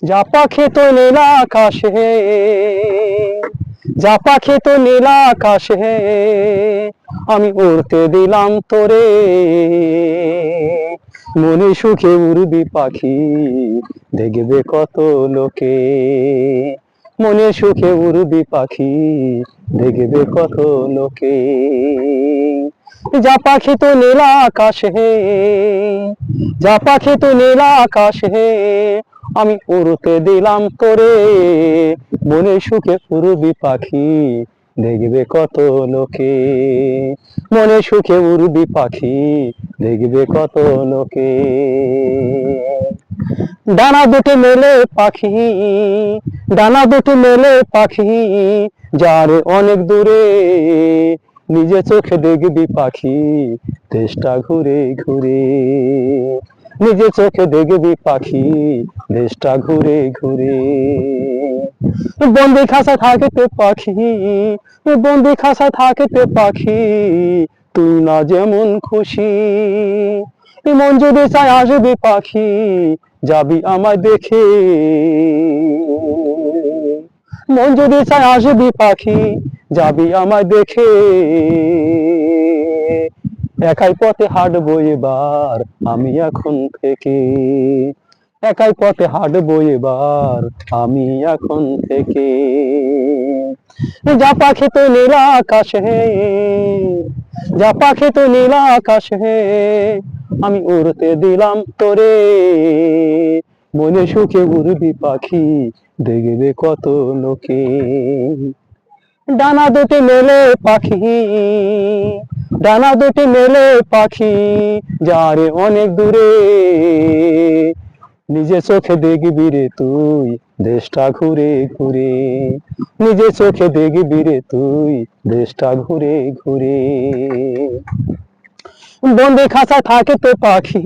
যা পাখি তো নীল আকাশে, যা পাখি তো নীল আকাশে, আমি উড়তে দিলাম তোরে। মনে সুখে উড়বি পাখি, দেখবে কত লোকে। মনে সুখে উড়বি পাখি, দেখবে কত লোকে। যা পাখি তো নীল আকাশে, যা পাখি তো নীল আকাশে, আমি উড়তে দিলাম তোরে। মনে সুখে উড়বি পাখি, দেখবে কত লোকে। মনে সুখে উড়বি পাখি, দেখবে কত লোকে। ডানা দুটি মেলে পাখি, ডানা দুটি মেলে পাখি, যারে অনেক দূরে। নিজে চোখে দেখবি পাখি, দেশটা ঘুরে ঘুরে। নিজে চোখে দেখবি পাখি, দেশটা ঘুরে ঘুরে। বন্দি খাঁচা থাকিতে পাখি, বন্দি খাঁচা থাকিতে পাখি, তুই না যেমন খুশি। মন যদি চায় আসবি পাখি, যাবি আমায় দেখে। মন যদি চায় আসবি পাখি, যাবি আমায় দেখে। একাই পথে হাঁটবো এবার আমি এখন থেকে। একাই পথে হাঁটবো এবার আমি এখন থেকে। যা পাখি তো নীল আকাশে, যা পাখি তো নীল আকাশে, আমি উড়তে দিলাম তোরে। মনে সুখে উড়বি পাখি, দেখবে কত লোকে। ডানা দুটি মেলে পাখি, ডানা দুটি মেলে পাখি, যারে অনেক দূরে। নিজে চোখে দেখবি রে তুই, দেশটা ঘুরে ঘুরে। নিজে চোখে দেখবি রে তুই, দেশটা ঘুরে ঘুরে। বন্দি খাঁচা থাকিতে পাখি,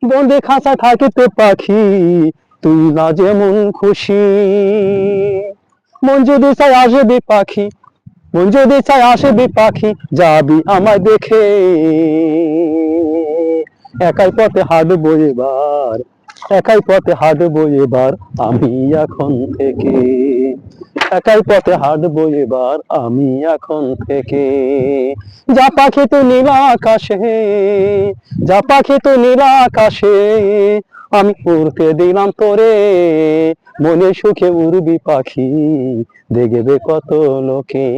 বন্দি খাঁচা থাকিতে পাখি, তুই না যেমন খুশি। মন যদি চায় আসবি পাখি, মন যদি চায় আসবি পাখি, যাবি আমায় দেখে। একাই পথে হাঁটবো এবার, একাই পথে হাঁটবো এবার আমি এখন থেকে। একাই পথে হাঁটবো এবার আমি এখন থেকে। যা পাখি তো নীল আকাশে, যা পাখি তো নীল আকাশে, আমি উড়তে দিলাম তোরে। মনে সুখে উড়বি পাখি, দেখবে কত লোকে।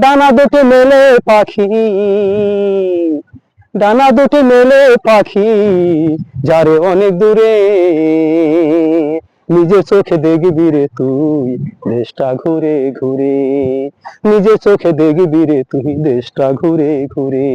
ডানা দুটি মেলে পাখি, ডানা দুটি মেলে পাখি, যারে অনেক দূরে। নিজে চোখে দেখবি রে তুই, দেশটা ঘুরে ঘুরে। নিজে চোখে দেখবি রে তুই, দেশটা ঘুরে ঘুরে।